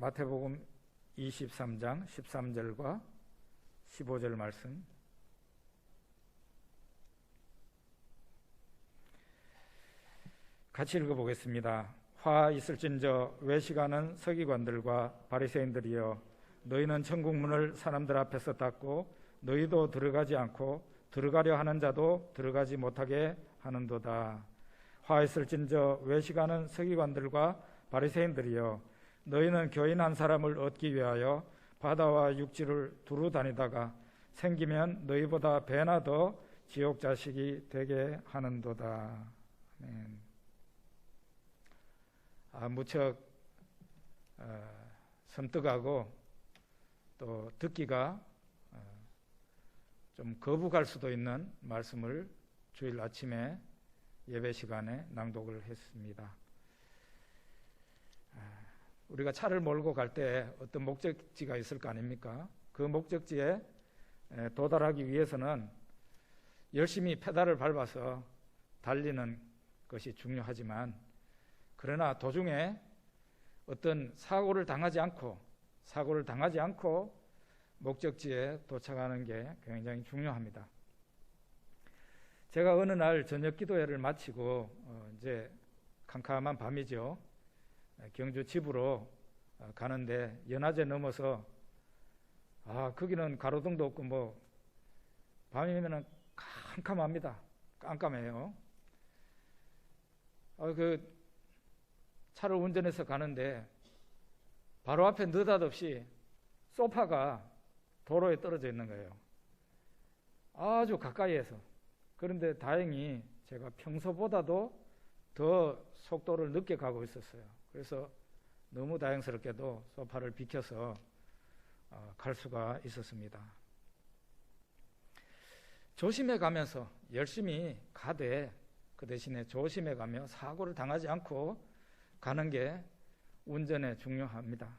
마태복음 23장 13절과 15절 말씀, 같이 읽어보겠습니다. 화 있을진저 외식하는 서기관들과 바리새인들이여, 너희는 천국 문을 사람들 앞에서 닫고 너희도 들어가지 않고 들어가려 하는 자도 들어가지 못하게 하는도다. 화 있을진저 외식하는 서기관들과 바리새인들이여, 너희는 교인 한 사람을 얻기 위하여 바다와 육지를 두루 다니다가 생기면 너희보다 배나 더 지옥 자식이 되게 하는도다. 아멘. 무척 섬뜩하고 또 듣기가 좀 거북할 수도 있는 말씀을 주일 아침에 예배 시간에 낭독을 했습니다. 우리가 차를 몰고 갈 때 어떤 목적지가 있을 거 아닙니까? 그 목적지에 도달하기 위해서는 열심히 페달을 밟아서 달리는 것이 중요하지만, 그러나 도중에 어떤 사고를 당하지 않고 목적지에 도착하는 게 굉장히 중요합니다. 제가 어느 날 저녁 기도회를 마치고 이제 캄캄한 밤이죠. 경주 집으로 가는데 연화제 넘어서 거기는 가로등도 없고 뭐 밤이면은 캄캄합니다. 깜깜해요. 그 차를 운전해서 가는데 바로 앞에 느닷없이 소파가 도로에 떨어져 있는 거예요. 아주 가까이에서. 그런데 다행히 제가 평소보다도 더 속도를 늦게 가고 있었어요. 그래서 너무 다행스럽게도 소파를 비켜서 갈 수가 있었습니다. 조심해 가면서 열심히 가되 그 대신에 조심해 가며 사고를 당하지 않고 가는 게 운전에 중요합니다.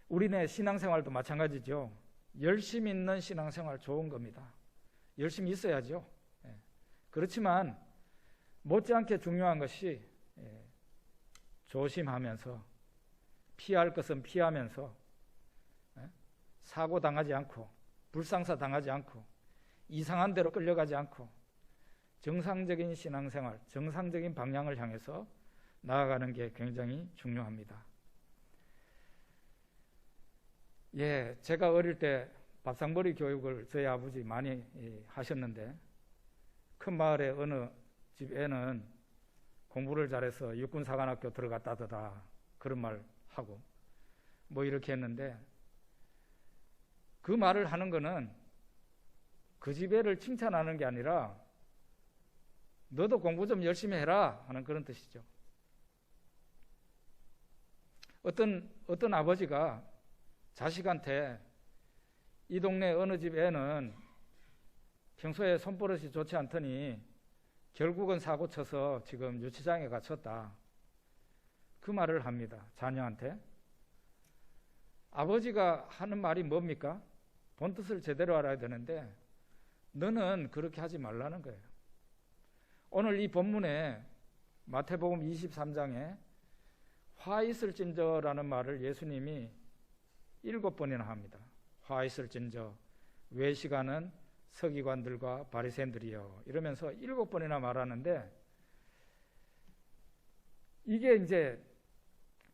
우리네 신앙생활도 마찬가지죠. 열심히 있는 신앙생활 좋은 겁니다. 열심히 있어야죠. 그렇지만 못지않게 중요한 것이 조심하면서, 피할 것은 피하면서, 사고 당하지 않고 불상사 당하지 않고 이상한 데로 끌려가지 않고 정상적인 신앙생활, 정상적인 방향을 향해서 나아가는 게 굉장히 중요합니다. 제가 어릴 때 밥상머리 교육을 저희 아버지 많이 하셨는데, 큰 마을의 어느 집 애는 공부를 잘해서 육군사관학교 들어갔다더라, 그런 말 하고 뭐 이렇게 했는데, 그 말을 하는 거는 그 집 애를 칭찬하는 게 아니라 너도 공부 좀 열심히 해라 하는 그런 뜻이죠. 어떤 아버지가 자식한테 이 동네 어느 집 애는 평소에 손버릇이 좋지 않더니 결국은 사고 쳐서 지금 유치장에 갇혔다, 그 말을 합니다. 자녀한테. 아버지가 하는 말이 뭡니까? 본뜻을 제대로 알아야 되는데 너는 그렇게 하지 말라는 거예요. 오늘 이 본문에 마태복음 23장에 화 있을진저라는 말을 예수님이 7번이나 합니다. 화 있을진저 외식하는 서기관들과 바리새인들이여, 이러면서 7번이나 말하는데, 이게 이제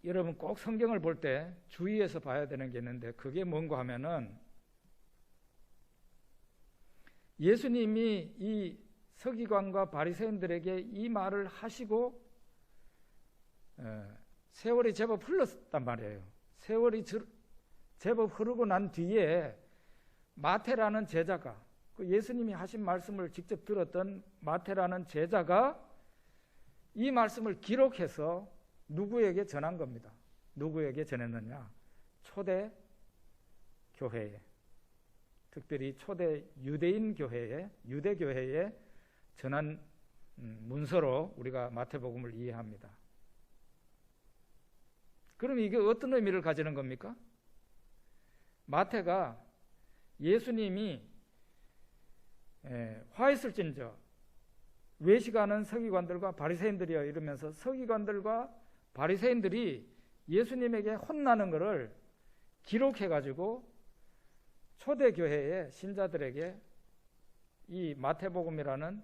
여러분 꼭 성경을 볼 때 주의해서 봐야 되는 게 있는데, 그게 뭔가 하면은 예수님이 이 서기관과 바리새인들에게 이 말을 하시고 세월이 제법 흘렀단 말이에요. 세월이 제법 흐르고 난 뒤에 마태라는 제자가, 그 예수님이 하신 말씀을 직접 들었던 마태라는 제자가 이 말씀을 기록해서 누구에게 전한 겁니다. 누구에게 전했느냐? 초대 교회에, 특별히 초대 유대인 교회에, 유대 교회에 전한 문서로 우리가 마태복음을 이해합니다. 그럼 이게 어떤 의미를 가지는 겁니까? 마태가 예수님이 화 있을진저 외식하는 서기관들과 바리새인들이여 이러면서 서기관들과 바리새인들이 예수님에게 혼나는 것을 기록해가지고 초대교회의 신자들에게 이 마태복음이라는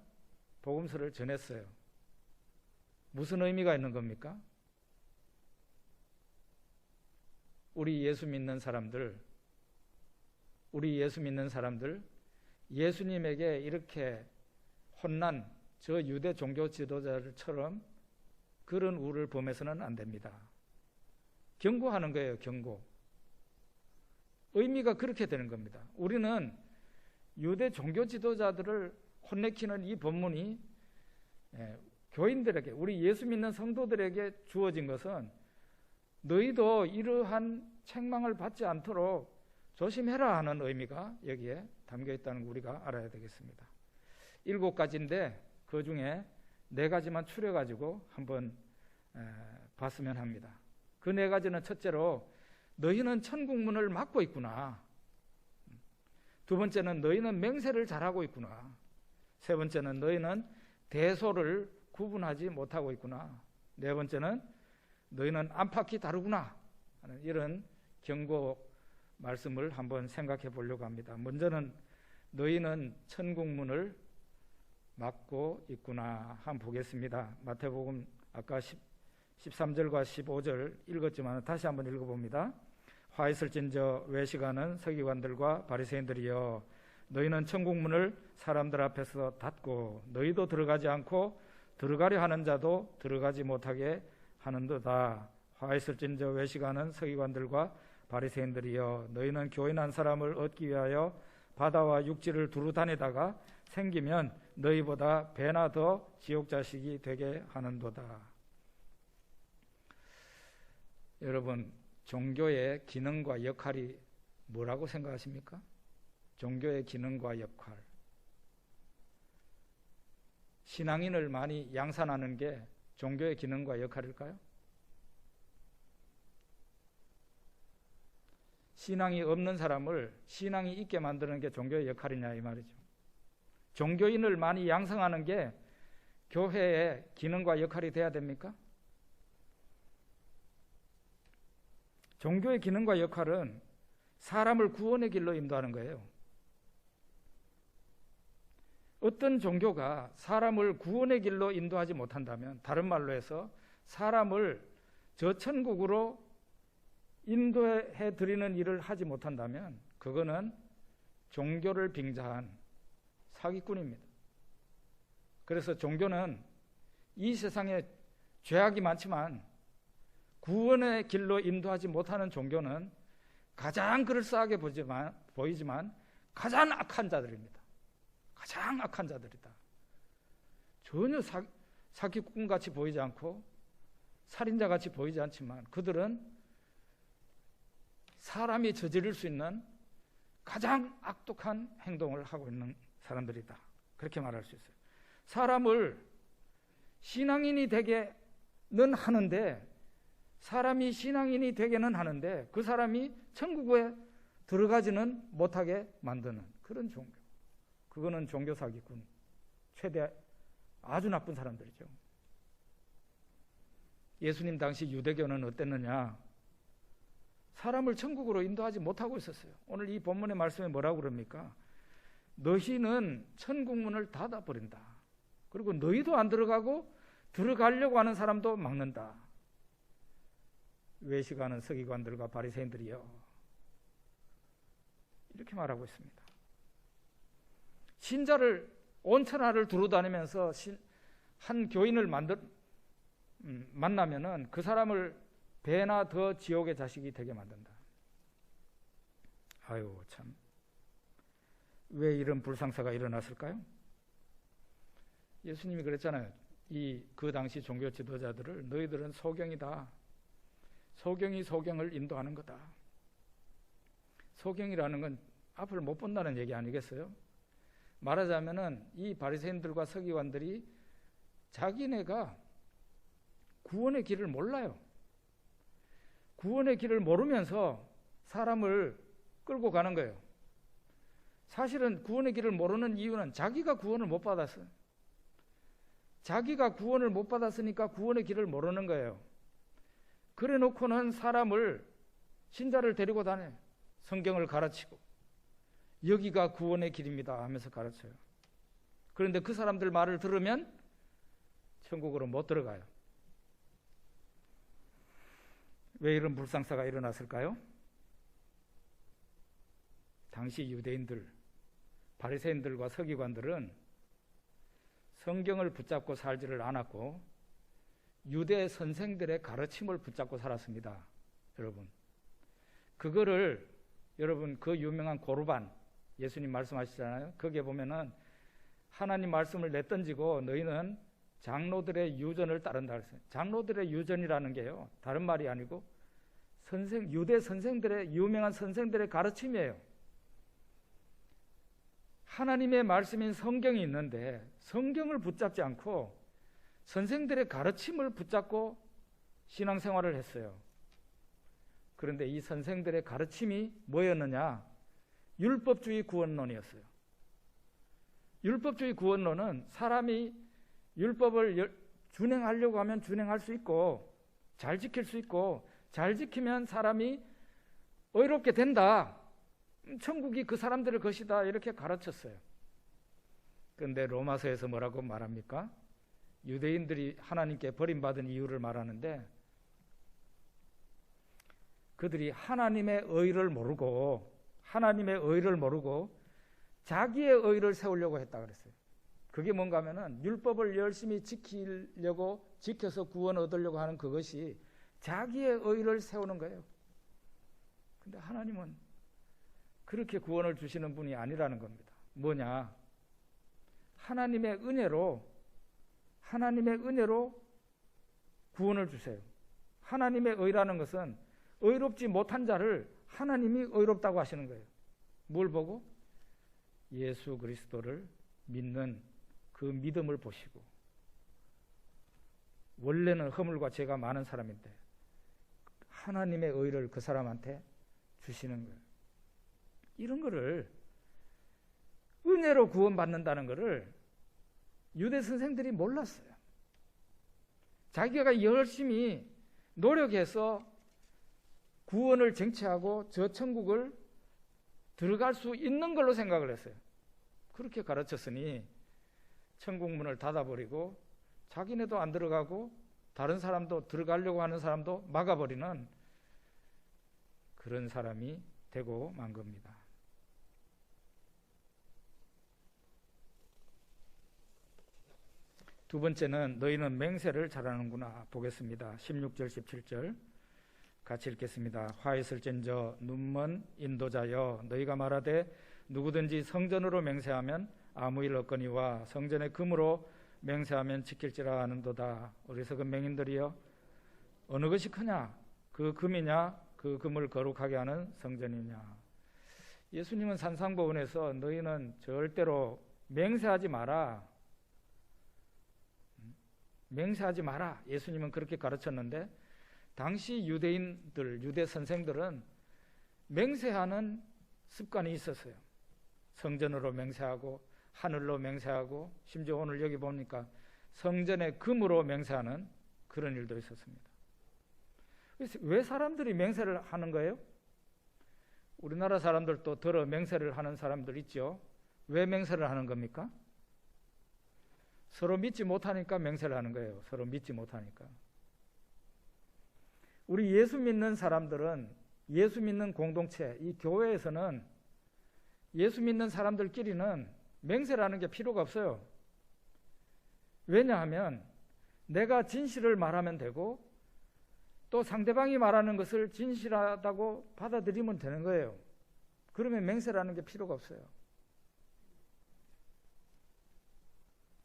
복음서를 전했어요. 무슨 의미가 있는 겁니까? 우리 예수 믿는 사람들, 예수님에게 이렇게 혼난 저 유대 종교 지도자들처럼 그런 우를 범해서는 안 됩니다. 경고하는 거예요, 경고. 의미가 그렇게 되는 겁니다. 우리는 유대 종교 지도자들을 혼내키는 이 본문이 교인들에게, 우리 예수 믿는 성도들에게 주어진 것은 너희도 이러한 책망을 받지 않도록 조심해라 하는 의미가 여기에 담겨 있다는 거 우리가 알아야 되겠습니다. 7가지인데 그 중에 4가지만 추려가지고 한번 봤으면 합니다. 그 4가지는 첫째로 너희는 천국문을 막고 있구나. 두 번째는 너희는 맹세를 잘하고 있구나. 세 번째는 너희는 대소를 구분하지 못하고 있구나. 네 번째는 너희는 안팎이 다르구나 하는 이런 경고 말씀을 한번 생각해 보려고 합니다. 먼저는 너희는 천국문을 막고 있구나 한번 보겠습니다. 마태복음 아까 13절과 15절 읽었지만 다시 한번 읽어봅니다. 화 있을진저 외식하는 서기관들과 바리새인들이여, 너희는 천국문을 사람들 앞에서 닫고 너희도 들어가지 않고 들어가려 하는 자도 들어가지 못하게 하는도다. 화 있을진저 외식하는 서기관들과 바리새인들이여, 너희는 교인 한 사람을 얻기 위하여 바다와 육지를 두루 다니다가 생기면 너희보다 배나 더 지옥 자식이 되게 하는도다. 여러분, 종교의 기능과 역할이 뭐라고 생각하십니까? 종교의 기능과 역할. 신앙인을 많이 양산하는 게 종교의 기능과 역할일까요? 신앙이 없는 사람을 신앙이 있게 만드는 게 종교의 역할이냐 이 말이죠. 종교인을 많이 양성하는 게 교회의 기능과 역할이 돼야 됩니까? 종교의 기능과 역할은 사람을 구원의 길로 인도하는 거예요. 어떤 종교가 사람을 구원의 길로 인도하지 못한다면, 다른 말로 해서 사람을 저 천국으로 인도해 드리는 일을 하지 못한다면 그거는 종교를 빙자한 사기꾼입니다. 그래서 종교는 이 세상에 죄악이 많지만 구원의 길로 인도하지 못하는 종교는 가장 그럴싸하게 보이지만 가장 악한 자들입니다. 가장 악한 자들이다. 전혀 사기꾼같이 보이지 않고 살인자같이 보이지 않지만 그들은 사람이 저지를 수 있는 가장 악독한 행동을 하고 있는 사람들이다. 그렇게 말할 수 있어요. 사람을 신앙인이 되게는 하는데, 사람이 신앙인이 되게는 하는데 그 사람이 천국에 들어가지는 못하게 만드는 그런 종교. 그거는 종교 사기꾼, 최대 아주 나쁜 사람들이죠. 예수님 당시 유대교는 어땠느냐? 사람을 천국으로 인도하지 못하고 있었어요. 오늘 이 본문의 말씀에 뭐라고 그럽니까? 너희는 천국문을 닫아버린다. 그리고 너희도 안 들어가고 들어가려고 하는 사람도 막는다. 외식하는 서기관들과 바리새인들이여, 이렇게 말하고 있습니다. 신자를 온천하를 두루 다니면서 한 교인을 만나면은 그 사람을 배나 더 지옥의 자식이 되게 만든다. 아유 참, 왜 이런 불상사가 일어났을까요? 예수님이 그랬잖아요. 그 당시 종교 지도자들을 너희들은 소경이다. 소경이 소경을 인도하는 거다. 소경이라는 건 앞을 못 본다는 얘기 아니겠어요? 말하자면은 이 바리새인들과 서기관들이 자기네가 구원의 길을 몰라요. 구원의 길을 모르면서 사람을 끌고 가는 거예요. 사실은 구원의 길을 모르는 이유는 자기가 구원을 못 받았어요. 자기가 구원을 못 받았으니까 구원의 길을 모르는 거예요. 그래 놓고는 사람을, 신자를 데리고 다녀요. 성경을 가르치고 여기가 구원의 길입니다 하면서 가르쳐요. 그런데 그 사람들 말을 들으면 천국으로 못 들어가요. 왜 이런 불상사가 일어났을까요? 당시 유대인들, 바리새인들과 서기관들은 성경을 붙잡고 살지를 않았고 유대 선생들의 가르침을 붙잡고 살았습니다. 여러분, 그거를 여러분 그 유명한 고르반, 예수님 말씀하시잖아요. 거기에 보면은 하나님 말씀을 내던지고 너희는 장로들의 유전을 따른다 그랬어요. 장로들의 유전이라는 게요, 다른 말이 아니고 유대 선생들의, 유명한 선생들의 가르침이에요. 하나님의 말씀인 성경이 있는데 성경을 붙잡지 않고 선생들의 가르침을 붙잡고 신앙생활을 했어요. 그런데 이 선생들의 가르침이 뭐였느냐? 율법주의 구원론이었어요. 율법주의 구원론은 사람이 율법을 준행하려고 하면 준행할 수 있고 잘 지킬 수 있고 잘 지키면 사람이 의롭게 된다, 천국이 그 사람들의 것이다, 이렇게 가르쳤어요. 그런데 로마서에서 뭐라고 말합니까? 유대인들이 하나님께 버림받은 이유를 말하는데 그들이 하나님의 의를 모르고 자기의 의를 세우려고 했다 그랬어요. 그게 뭔가 하면은 율법을 열심히 지켜서 구원 얻으려고 하는 그것이 자기의 의를 세우는 거예요. 근데 하나님은 그렇게 구원을 주시는 분이 아니라는 겁니다. 뭐냐? 하나님의 은혜로 구원을 주세요. 하나님의 의라는 것은 의롭지 못한 자를 하나님이 의롭다고 하시는 거예요. 뭘 보고? 예수 그리스도를 믿는 그 믿음을 보시고, 원래는 허물과 죄가 많은 사람인데 하나님의 의를 그 사람한테 주시는 거예요. 이런 거를, 은혜로 구원받는다는 거를 유대 선생들이 몰랐어요. 자기가 열심히 노력해서 구원을 쟁취하고 저 천국을 들어갈 수 있는 걸로 생각을 했어요. 그렇게 가르쳤으니 천국 문을 닫아버리고 자기네도 안 들어가고 다른 사람도, 들어가려고 하는 사람도 막아버리는 그런 사람이 되고 만 겁니다. 두 번째는 너희는 맹세를 잘하는구나 보겠습니다. 16절 17절 같이 읽겠습니다. 화 있을진저 눈먼 인도자여, 너희가 말하되 누구든지 성전으로 맹세하면 아무 일 없거니와 성전의 금으로 맹세하면 지킬지라 하는도다. 어리석은 맹인들이여, 어느 것이 크냐? 그 금이냐? 그 금을 거룩하게 하는 성전이냐? 예수님은 산상보훈에서 너희는 절대로 맹세하지 마라, 예수님은 그렇게 가르쳤는데 당시 유대인들, 유대 선생들은 맹세하는 습관이 있었어요. 성전으로 맹세하고 하늘로 맹세하고, 심지어 오늘 여기 보니까 성전의 금으로 맹세하는 그런 일도 있었습니다. 그래서 왜 사람들이 맹세를 하는 거예요? 우리나라 사람들도 들어 맹세를 하는 사람들 있죠. 왜 맹세를 하는 겁니까? 서로 믿지 못하니까 맹세를 하는 거예요. 서로 믿지 못하니까. 우리 예수 믿는 사람들은, 예수 믿는 공동체, 이 교회에서는 예수 믿는 사람들끼리는 맹세를 하는 게 필요가 없어요. 왜냐하면 내가 진실을 말하면 되고 또 상대방이 말하는 것을 진실하다고 받아들이면 되는 거예요. 그러면 맹세를 하는 게 필요가 없어요.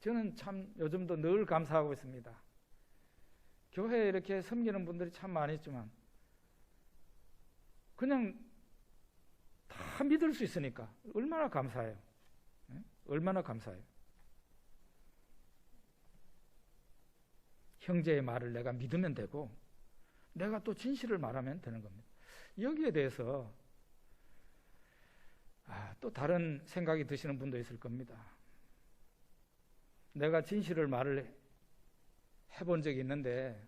저는 참 요즘도 늘 감사하고 있습니다. 교회에 이렇게 섬기는 분들이 참 많이 있지만 그냥 다 믿을 수 있으니까 얼마나 감사해요. 얼마나 감사해요. 형제의 말을 내가 믿으면 되고 내가 또 진실을 말하면 되는 겁니다. 여기에 대해서 또 다른 생각이 드시는 분도 있을 겁니다. 내가 진실을 말을 해본 적이 있는데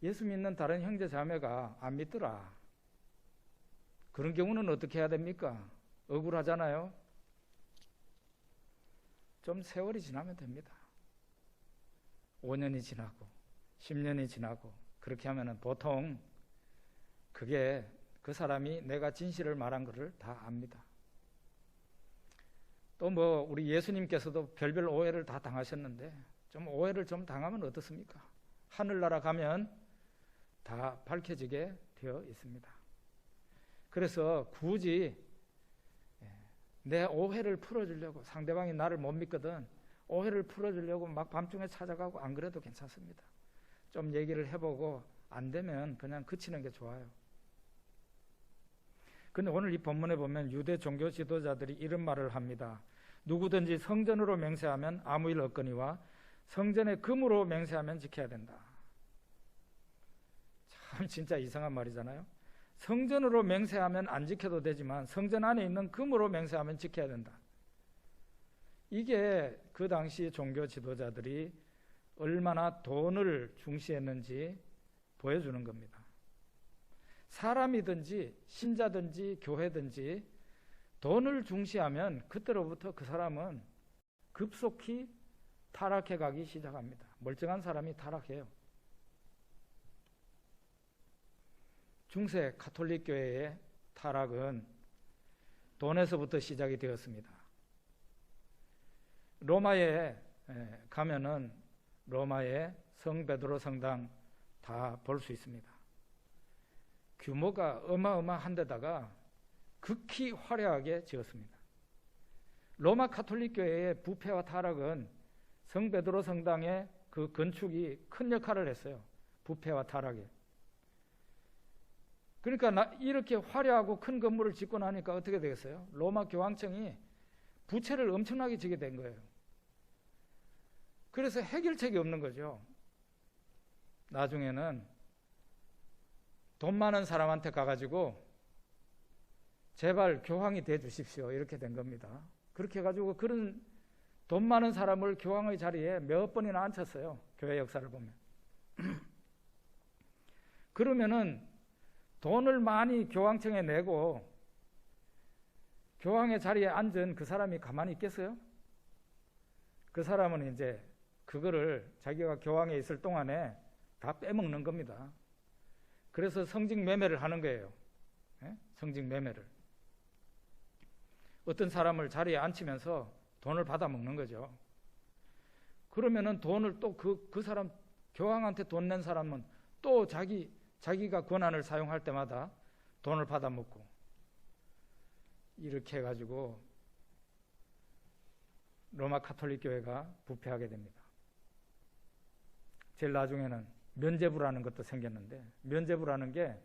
예수 믿는 다른 형제 자매가 안 믿더라. 그런 경우는 어떻게 해야 됩니까? 억울하잖아요. 좀 세월이 지나면 됩니다. 5년이 지나고 10년이 지나고 그렇게 하면은 보통 그게 그 사람이 내가 진실을 말한 것을 다 압니다. 또 뭐 우리 예수님께서도 별별 오해를 다 당하셨는데 좀 오해를 좀 당하면 어떻습니까? 하늘나라 가면 다 밝혀지게 되어 있습니다. 그래서 굳이 내 오해를 풀어주려고, 상대방이 나를 못 믿거든 오해를 풀어주려고 막 밤중에 찾아가고 안 그래도 괜찮습니다. 좀 얘기를 해보고 안 되면 그냥 그치는 게 좋아요. 근데 오늘 이 본문에 보면 유대 종교 지도자들이 이런 말을 합니다. 누구든지 성전으로 맹세하면 아무 일 없거니와 성전의 금으로 맹세하면 지켜야 된다. 참 진짜 이상한 말이잖아요. 성전으로 맹세하면 안 지켜도 되지만 성전 안에 있는 금으로 맹세하면 지켜야 된다. 이게 그 당시 종교 지도자들이 얼마나 돈을 중시했는지 보여주는 겁니다. 사람이든지 신자든지 교회든지 돈을 중시하면 그때로부터 그 사람은 급속히 타락해 가기 시작합니다. 멀쩡한 사람이 타락해요. 중세 가톨릭 교회의 타락은 돈에서부터 시작이 되었습니다. 로마에 가면은 로마의 성 베드로 성당 다 볼 수 있습니다. 규모가 어마어마한 데다가 극히 화려하게 지었습니다. 로마 가톨릭 교회의 부패와 타락은 성 베드로 성당의 그 건축이 큰 역할을 했어요. 부패와 타락에. 그러니까 이렇게 화려하고 큰 건물을 짓고 나니까 어떻게 되겠어요? 로마 교황청이 부채를 엄청나게 지게 된 거예요. 그래서 해결책이 없는 거죠. 나중에는 돈 많은 사람한테 가가지고 제발 교황이 돼 주십시오 이렇게 된 겁니다. 그렇게 해가지고 그런 돈 많은 사람을 교황의 자리에 몇 번이나 앉혔어요. 교회 역사를 보면. 그러면은 돈을 많이 교황청에 내고 교황의 자리에 앉은 그 사람이 가만히 있겠어요? 그 사람은 이제 그거를 자기가 교황에 있을 동안에 다 빼먹는 겁니다. 그래서 성직 매매를 하는 거예요. 성직 매매를. 어떤 사람을 자리에 앉히면서 돈을 받아 먹는 거죠. 그러면은 돈을 또 그 사람, 교황한테 돈 낸 사람은 또 자기가 권한을 사용할 때마다 돈을 받아 먹고 이렇게 해가지고 로마 가톨릭 교회가 부패하게 됩니다. 제일 나중에는 면죄부라는 것도 생겼는데, 면죄부라는 게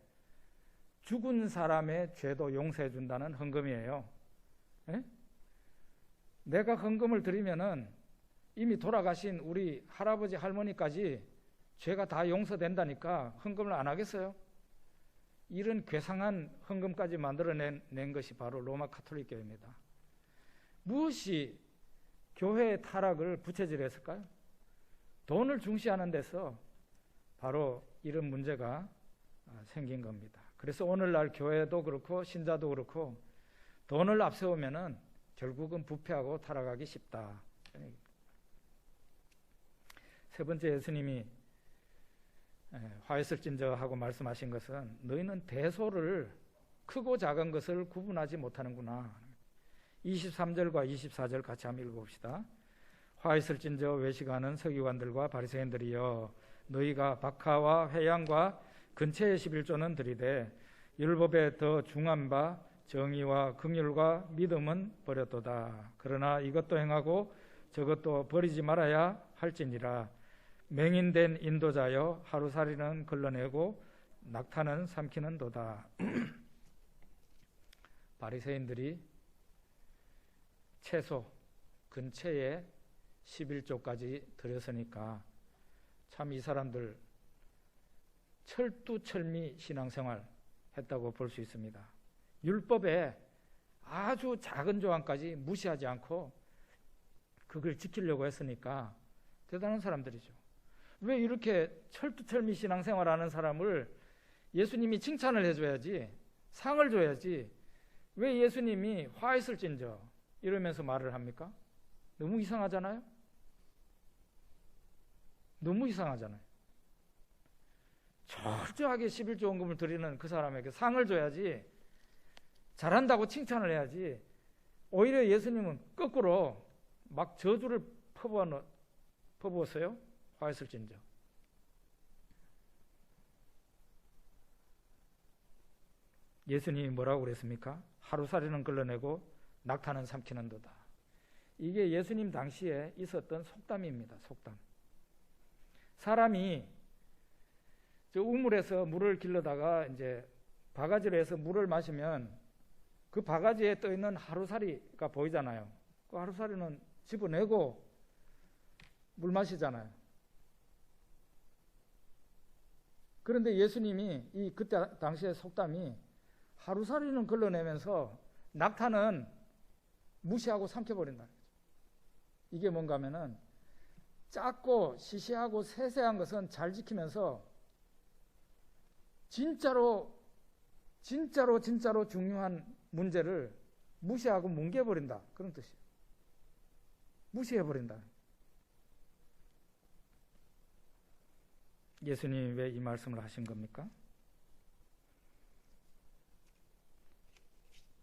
죽은 사람의 죄도 용서해 준다는 헌금이에요. 에? 내가 헌금을 드리면은 이미 돌아가신 우리 할아버지 할머니까지 죄가 다 용서된다니까 헌금을 안 하겠어요? 이런 괴상한 헌금까지 만들어낸 것이 바로 로마 가톨릭 교회입니다. 무엇이 교회의 타락을 부채질했을까요? 돈을 중시하는 데서 바로 이런 문제가 생긴 겁니다. 그래서 오늘날 교회도 그렇고 신자도 그렇고 돈을 앞세우면은 결국은 부패하고 타락하기 쉽다. 세 번째 예수님이 화했을진저 하고 말씀하신 것은 너희는 대소를 크고 작은 것을 구분하지 못하는구나. 23절과 24절 같이 한번 읽어봅시다. 화했을진저 외식하는 서기관들과 바리새인들이여 너희가 박하와 회양과 근처의 11조는 들이되 율법에 더 중한 바 정의와 긍휼과 믿음은 버렸도다. 그러나 이것도 행하고 저것도 버리지 말아야 할지니라. 맹인된 인도자여 하루살이는 걸러내고 낙타는 삼키는 도다. 바리새인들이 채소 근처에 11조까지 들였으니까 참 이 사람들 철두철미 신앙생활 했다고 볼 수 있습니다. 율법에 아주 작은 조항까지 무시하지 않고 그걸 지키려고 했으니까 대단한 사람들이죠. 왜 이렇게 철두철미 신앙생활하는 사람을 예수님이 칭찬을 해줘야지, 상을 줘야지, 왜 예수님이 화 있을진저 이러면서 말을 합니까? 너무 이상하잖아요? 너무 이상하잖아요. 철저하게 11조 원금을 드리는 그 사람에게 상을 줘야지, 잘한다고 칭찬을 해야지, 오히려 예수님은 거꾸로 막 저주를 퍼부었어요. 화했을진저. 예수님이 뭐라고 그랬습니까? 하루살이는 끌어내고 낙타는 삼키는도다. 이게 예수님 당시에 있었던 속담입니다. 속담. 사람이 저 우물에서 물을 길러다가 이제 바가지로 해서 물을 마시면 그 바가지에 떠 있는 하루살이가 보이잖아요. 그 하루살이는 집어내고 물 마시잖아요. 그런데 예수님이 그때 당시의 속담이 하루살이는 걸러내면서 낙타는 무시하고 삼켜버린다. 이게 뭔가 하면은 작고 시시하고 세세한 것은 잘 지키면서 진짜로 중요한 문제를 무시하고 뭉개버린다. 그런 뜻이에요. 무시해버린다. 예수님이 왜 이 말씀을 하신 겁니까?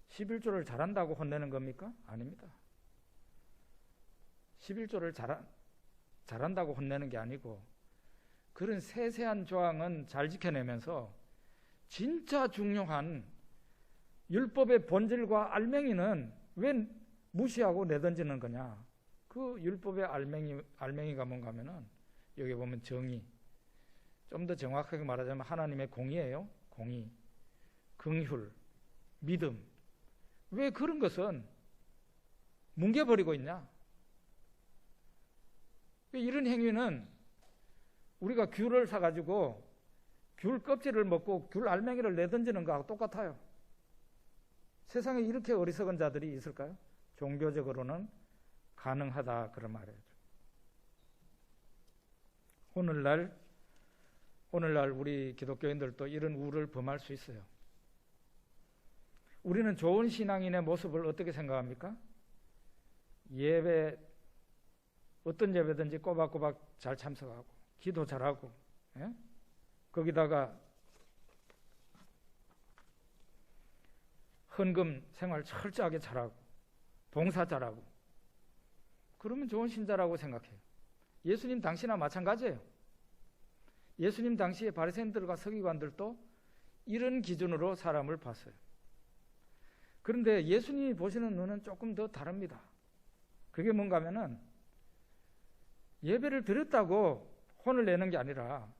11조를 잘한다고 혼내는 겁니까? 아닙니다. 11조를 잘한다고 혼내는 게 아니고 그런 세세한 조항은 잘 지켜내면서 진짜 중요한 율법의 본질과 알맹이는 왜 무시하고 내던지는 거냐? 그 율법의 알맹이가 뭔가 하면은 여기 보면 정의, 좀 더 정확하게 말하자면 하나님의 공의예요. 공의, 긍휼, 믿음. 왜 그런 것은 뭉개버리고 있냐? 이런 행위는 우리가 귤을 사가지고 귤 껍질을 먹고 귤 알맹이를 내던지는 거하고 똑같아요. 세상에 이렇게 어리석은 자들이 있을까요? 종교적으로는 가능하다 그런 말이에요. 오늘날 우리 기독교인들도 이런 우를 범할 수 있어요. 우리는 좋은 신앙인의 모습을 어떻게 생각합니까? 예배, 어떤 예배든지 꼬박꼬박 잘 참석하고 기도 잘하고, 예? 거기다가 헌금 생활 철저하게 잘하고 봉사 잘하고 그러면 좋은 신자라고 생각해요. 예수님 당시나 마찬가지예요. 예수님 당시에 바리새인들과 서기관들도 이런 기준으로 사람을 봤어요. 그런데 예수님이 보시는 눈은 조금 더 다릅니다. 그게 뭔가 하면은 예배를 드렸다고 혼을 내는 게 아니라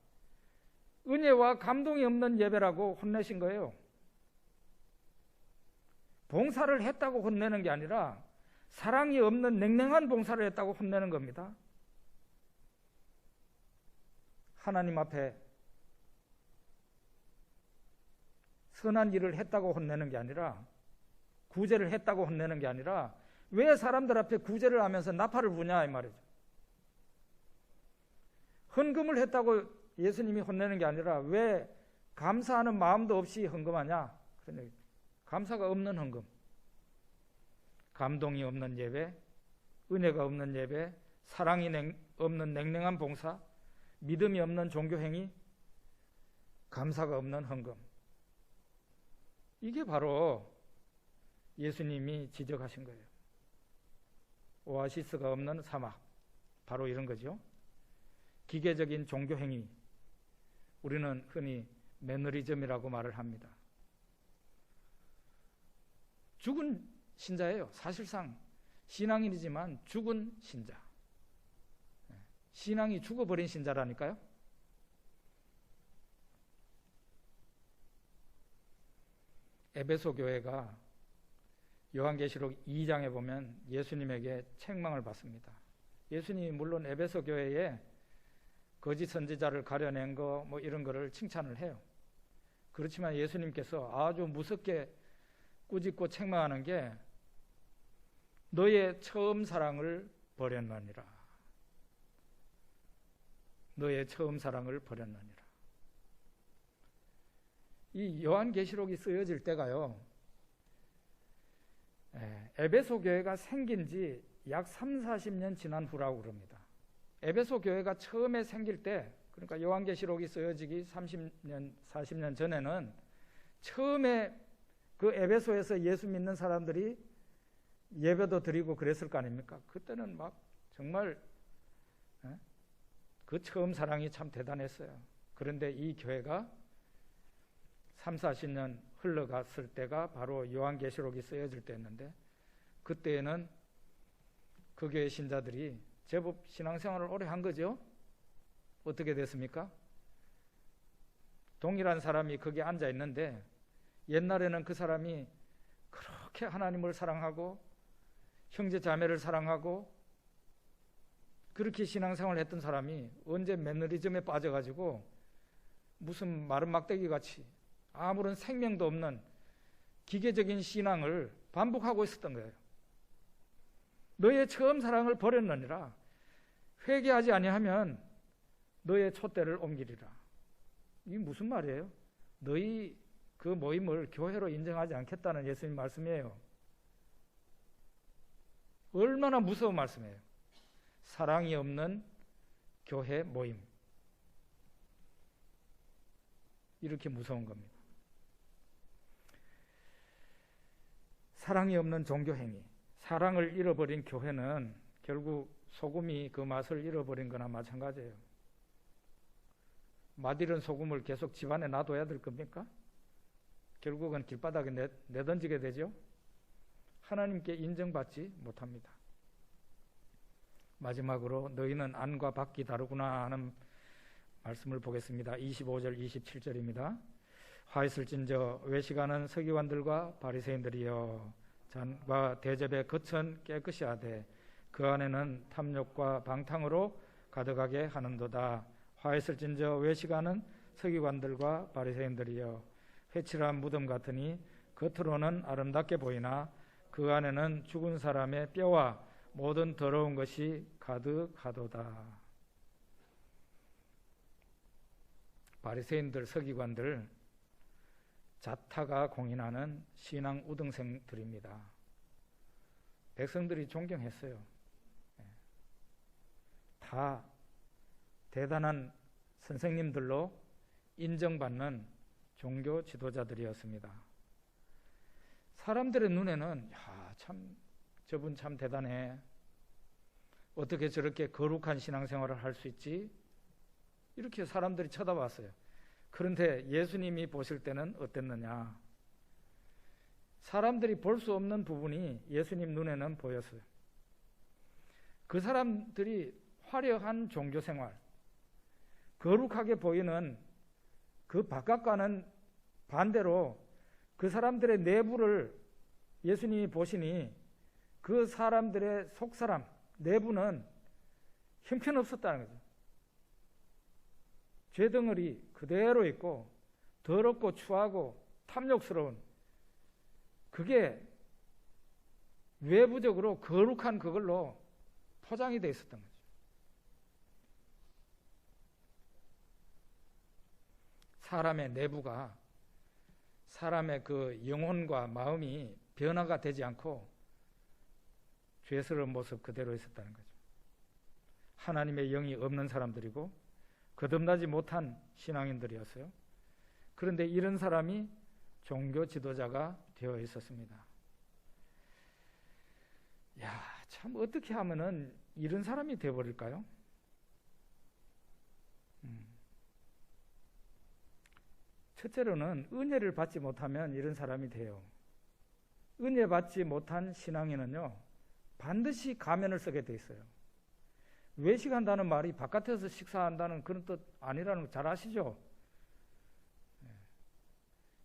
은혜와 감동이 없는 예배라고 혼내신 거예요. 봉사를 했다고 혼내는 게 아니라 사랑이 없는 냉랭한 봉사를 했다고 혼내는 겁니다. 하나님 앞에 선한 일을 했다고 혼내는 게 아니라 구제를 했다고 혼내는 게 아니라 왜 사람들 앞에 구제를 하면서 나팔을 부냐 이 말이죠. 헌금을 했다고 예수님이 혼내는 게 아니라 왜 감사하는 마음도 없이 헌금하냐. 감사가 없는 헌금, 감동이 없는 예배, 은혜가 없는 예배, 사랑이 없는 냉랭한 봉사, 믿음이 없는 종교행위, 감사가 없는 헌금. 이게 바로 예수님이 지적하신 거예요. 오아시스가 없는 사막, 바로 이런 거죠. 기계적인 종교행위, 우리는 흔히 매너리즘이라고 말을 합니다. 죽은 신자예요. 사실상 신앙인이지만 죽은 신자. 신앙이 죽어버린 신자라니까요. 에베소 교회가 요한계시록 2장에 보면 예수님에게 책망을 받습니다. 예수님이 물론 에베소 교회에 거짓 선지자를 가려낸 거 뭐 이런 거를 칭찬을 해요. 그렇지만 예수님께서 아주 무섭게 꾸짖고 책망하는 게 너의 처음 사랑을 버렸느니라. 너의 처음 사랑을 버렸느니라. 이 요한계시록이 쓰여질 때가요, 에베소 교회가 생긴 지 약 30-40년 지난 후라고 그럽니다. 에베소 교회가 처음에 생길 때, 그러니까 요한계시록이 쓰여지기 30년, 40년 전에는 처음에 그 에베소에서 예수 믿는 사람들이 예배도 드리고 그랬을 거 아닙니까? 그때는 막 정말 그 처음 사랑이 참 대단했어요. 그런데 이 교회가 30-40년 흘러갔을 때가 바로 요한계시록이 쓰여질 때였는데, 그때에는 그 교회 신자들이 제법 신앙생활을 오래 한 거죠. 어떻게 됐습니까? 동일한 사람이 거기에 앉아 있는데, 옛날에는 그 사람이 그렇게 하나님을 사랑하고 형제 자매를 사랑하고 그렇게 신앙생활을 했던 사람이 언제 매너리즘에 빠져가지고 무슨 마른 막대기 같이 아무런 생명도 없는 기계적인 신앙을 반복하고 있었던 거예요. 너의 처음 사랑을 버렸느니라. 회개하지 아니하면 너의 촛대를 옮기리라. 이게 무슨 말이에요? 너희 그 모임을 교회로 인정하지 않겠다는 예수님 말씀이에요. 얼마나 무서운 말씀이에요. 사랑이 없는 교회 모임. 이렇게 무서운 겁니다. 사랑이 없는 종교행위. 사랑을 잃어버린 교회는 결국 소금이 그 맛을 잃어버린 거나 마찬가지예요. 맛있는 소금을 계속 집안에 놔둬야 될 겁니까? 결국은 길바닥에 내던지게 되죠. 하나님께 인정받지 못합니다. 마지막으로 너희는 안과 밖이 다르구나 하는 말씀을 보겠습니다. 25절 27절입니다. 화 있을진저 외식하는 서기관들과 바리새인들이여, 잔과 대접에 거천 깨끗이 하되 그 안에는 탐욕과 방탕으로 가득하게 하는도다. 화 있을진저 외식하는 서기관들과 바리새인들이여, 회칠한 무덤 같으니 겉으로는 아름답게 보이나 그 안에는 죽은 사람의 뼈와 모든 더러운 것이 가득하도다. 바리새인들, 서기관들, 자타가 공인하는 신앙 우등생들입니다. 백성들이 존경했어요. 다 대단한 선생님들로 인정받는 종교 지도자들이었습니다. 사람들의 눈에는 참 저분 참 대단해. 어떻게 저렇게 거룩한 신앙생활을 할 수 있지? 이렇게 사람들이 쳐다봤어요. 그런데 예수님이 보실 때는 어땠느냐? 사람들이 볼 수 없는 부분이 예수님 눈에는 보였어요. 그 사람들이 화려한 종교생활, 거룩하게 보이는 그 바깥과는 반대로 그 사람들의 내부를 예수님이 보시니 그 사람들의 속사람, 내부는 형편없었다는 거죠. 죄덩어리 그대로 있고 더럽고 추하고 탐욕스러운, 그게 외부적으로 거룩한 그걸로 포장이 되어 있었던 거죠. 사람의 내부가, 사람의 그 영혼과 마음이 변화가 되지 않고 죄스러운 모습 그대로 있었다는 거죠. 하나님의 영이 없는 사람들이고 거듭나지 못한 신앙인들이었어요. 그런데 이런 사람이 종교 지도자가 되어 있었습니다. 참 어떻게 하면은 이런 사람이 되어버릴까요? 첫째로는 은혜를 받지 못하면 이런 사람이 돼요. 은혜 받지 못한 신앙인은요, 반드시 가면을 쓰게 돼 있어요. 외식한다는 말이 바깥에서 식사한다는 그런 뜻 아니라는 거 잘 아시죠?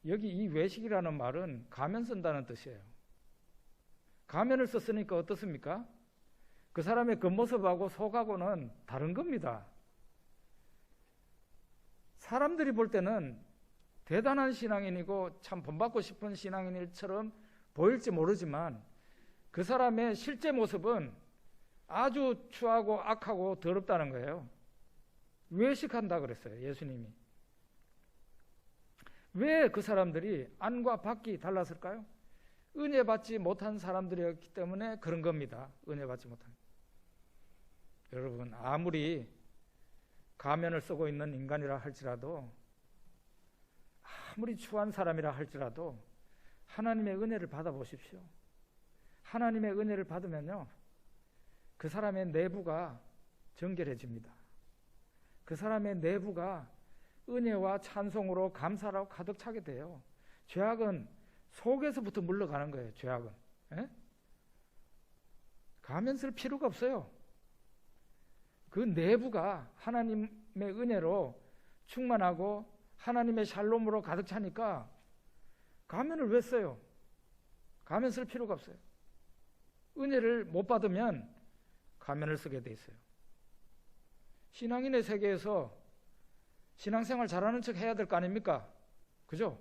여기 이 외식이라는 말은 가면 쓴다는 뜻이에요. 가면을 썼으니까 어떻습니까? 그 사람의 겉모습하고 속하고는 다른 겁니다. 사람들이 볼 때는 대단한 신앙인이고 참 본받고 싶은 신앙인일처럼 보일지 모르지만 그 사람의 실제 모습은 아주 추하고 악하고 더럽다는 거예요. 외식한다 그랬어요. 예수님이. 왜 그 사람들이 안과 밖이 달랐을까요? 은혜 받지 못한 사람들이었기 때문에 그런 겁니다. 은혜 받지 못한. 여러분, 아무리 가면을 쓰고 있는 인간이라 할지라도, 아무리 추한 사람이라 할지라도 하나님의 은혜를 받아보십시오. 하나님의 은혜를 받으면요, 그 사람의 내부가 정결해집니다. 그 사람의 내부가 은혜와 찬송으로 감사로 가득 차게 돼요. 죄악은 속에서부터 물러가는 거예요. 죄악은. 에? 가면 쓸 필요가 없어요. 그 내부가 하나님의 은혜로 충만하고 하나님의 샬롬으로 가득 차니까 가면을 왜 써요? 가면 쓸 필요가 없어요. 은혜를 못 받으면 가면을 쓰게 돼 있어요. 신앙인의 세계에서 신앙생활 잘하는 척 해야 될 거 아닙니까? 그죠?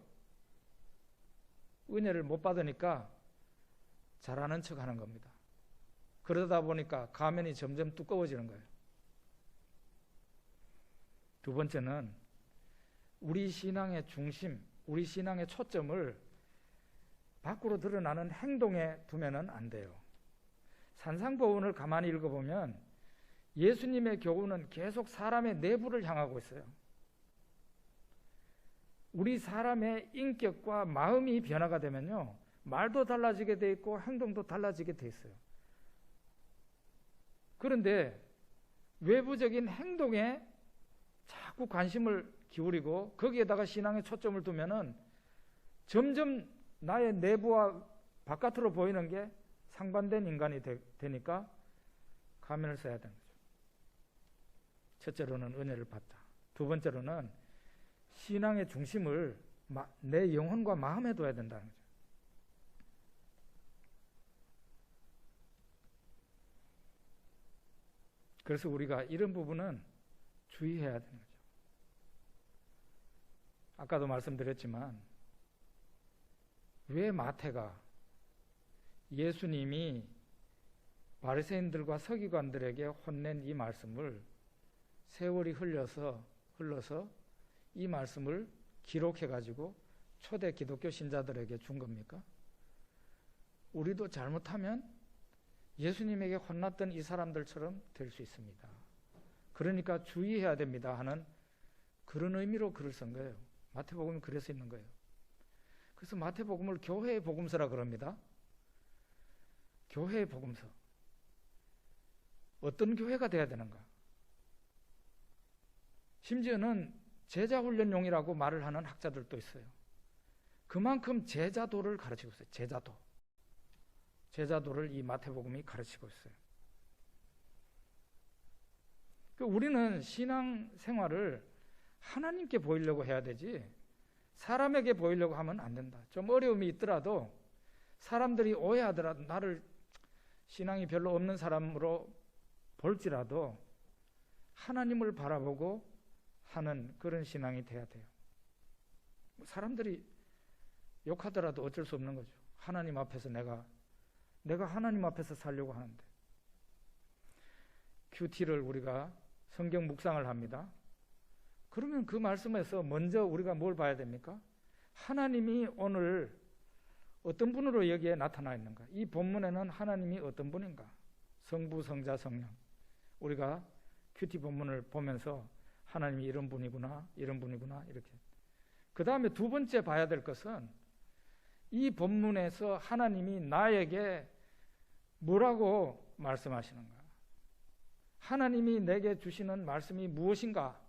은혜를 못 받으니까 잘하는 척 하는 겁니다. 그러다 보니까 가면이 점점 두꺼워지는 거예요. 두 번째는 우리 신앙의 중심, 우리 신앙의 초점을 밖으로 드러나는 행동에 두면은 안 돼요. 산상보훈을 가만히 읽어보면 예수님의 교훈은 계속 사람의 내부를 향하고 있어요. 우리 사람의 인격과 마음이 변화가 되면요, 말도 달라지게 돼 있고 행동도 달라지게 돼 있어요. 그런데 외부적인 행동에 자꾸 관심을 기울이고 거기에다가 신앙의 초점을 두면은 점점 나의 내부와 바깥으로 보이는 게 상반된 인간이 되니까 가면을 써야 되는 거죠. 첫째로는 은혜를 받다. 두 번째로는 신앙의 중심을 내 영혼과 마음에 둬야 된다는 거죠. 그래서 우리가 이런 부분은 주의해야 되는 거죠. 아까도 말씀드렸지만 왜 마태가 예수님이 바리새인들과 서기관들에게 혼낸 이 말씀을 세월이 흘러서 이 말씀을 기록해가지고 초대 기독교 신자들에게 준 겁니까? 우리도 잘못하면 예수님에게 혼났던 이 사람들처럼 될 수 있습니다. 그러니까 주의해야 됩니다 하는 그런 의미로 글을 쓴 거예요. 마태복음이 그래서 있는 거예요. 그래서 마태복음을 교회의 복음서라 그럽니다. 교회의 복음서. 어떤 교회가 돼야 되는가? 심지어는 제자훈련용이라고 말을 하는 학자들도 있어요. 그만큼 제자도를 가르치고 있어요. 제자도를 이 마태복음이 가르치고 있어요. 우리는 신앙생활을 하나님께 보이려고 해야 되지 사람에게 보이려고 하면 안 된다. 좀 어려움이 있더라도 사람들이 오해하더라도 나를 신앙이 별로 없는 사람으로 볼지라도 하나님을 바라보고 하는 그런 신앙이 돼야 돼요. 사람들이 욕하더라도 어쩔 수 없는 거죠. 하나님 앞에서 내가 하나님 앞에서 살려고 하는데. 큐티를 우리가 성경 묵상을 합니다. 그러면 그 말씀에서 먼저 우리가 뭘 봐야 됩니까? 하나님이 오늘 어떤 분으로 여기에 나타나 있는가? 이 본문에는 하나님이 어떤 분인가? 성부, 성자, 성령. 우리가 큐티 본문을 보면서 하나님이 이런 분이구나, 이런 분이구나, 이렇게. 그 다음에 두 번째 봐야 될 것은 이 본문에서 하나님이 나에게 뭐라고 말씀하시는가? 하나님이 내게 주시는 말씀이 무엇인가?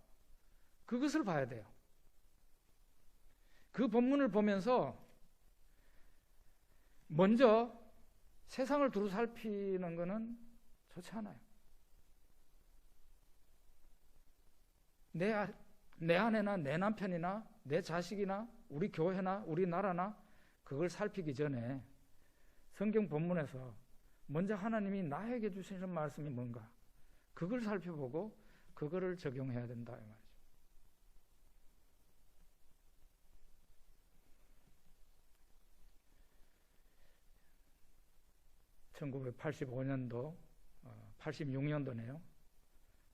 그것을 봐야 돼요. 그 본문을 보면서 먼저 세상을 두루 살피는 것은 좋지 않아요. 내 아내나 내 남편이나 내 자식이나 우리 교회나 우리 나라나 그걸 살피기 전에 성경 본문에서 먼저 하나님이 나에게 주시는 말씀이 뭔가 그걸 살펴보고 그거를 적용해야 된다 이 말이죠. 1985년도 86년도네요.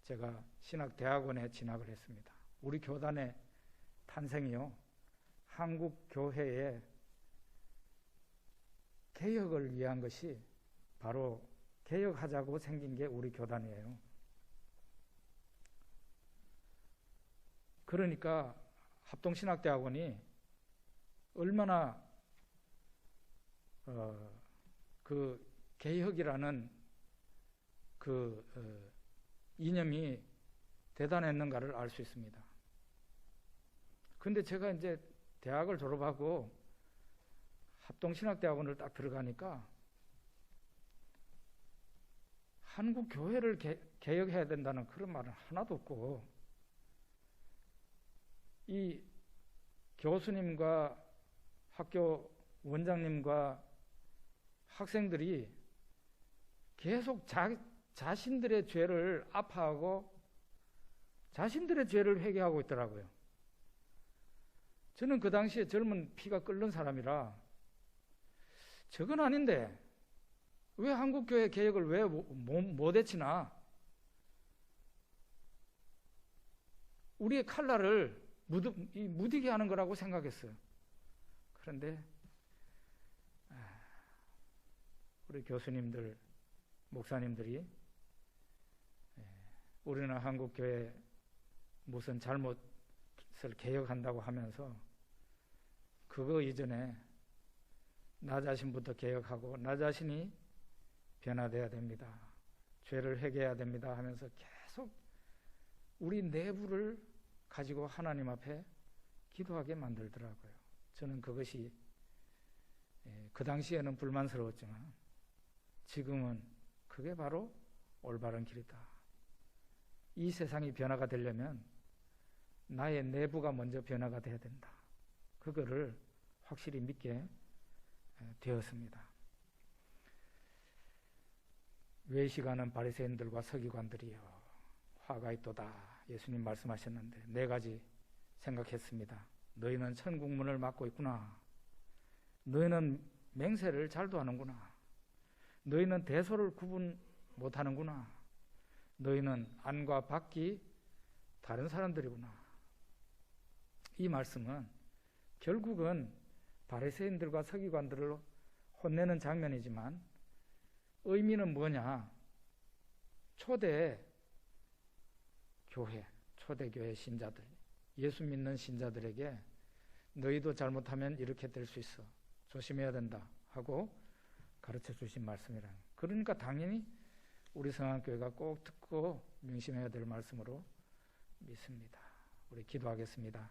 제가 신학대학원에 진학을 했습니다. 우리 교단의 탄생이요, 한국 교회의 개혁을 위한 것이 바로 개혁하자고 생긴 게 우리 교단이에요. 그러니까 합동신학대학원이 얼마나 그 개혁이라는 그 이념이 대단했는가를 알 수 있습니다. 근데 제가 이제 대학을 졸업하고 합동신학대학원을 딱 들어가니까 한국 교회를 개혁해야 된다는 그런 말은 하나도 없고, 이 교수님과 학교 원장님과 학생들이 계속 자신들의 죄를 아파하고 자신들의 죄를 회개하고 있더라고요. 저는 그 당시에 젊은 피가 끓는 사람이라 저건 아닌데 왜 한국교회 개혁을 왜 못 해치나, 우리의 칼날을 무디게 하는 거라고 생각했어요. 그런데 우리 교수님들, 목사님들이 우리는 한국교회 무슨 잘못을 개혁한다고 하면서 그거 이전에 나 자신부터 개혁하고 나 자신이 변화돼야 됩니다, 죄를 회개해야 됩니다 하면서 계속 우리 내부를 가지고 하나님 앞에 기도하게 만들더라고요. 저는 그것이 그 당시에는 불만스러웠지만 지금은 그게 바로 올바른 길이다. 이 세상이 변화가 되려면 나의 내부가 먼저 변화가 돼야 된다. 그거를 확실히 믿게 되었습니다. 외식하는 바리새인들과 서기관들이여 화가 있도다. 예수님 말씀하셨는데 네 가지 생각했습니다. 너희는 천국문을 막고 있구나. 너희는 맹세를 잘도 하는구나. 너희는 대소를 구분 못하는구나. 너희는 안과 밖이 다른 사람들이구나. 이 말씀은 결국은 바리새인들과 서기관들을 혼내는 장면이지만 의미는 뭐냐? 초대교회 신자들, 예수 믿는 신자들에게 너희도 잘못하면 이렇게 될 수 있어, 조심해야 된다 하고 가르쳐 주신 말씀이라. 그러니까 당연히 우리 성안교회가 꼭 듣고 명심해야 될 말씀으로 믿습니다. 우리 기도하겠습니다.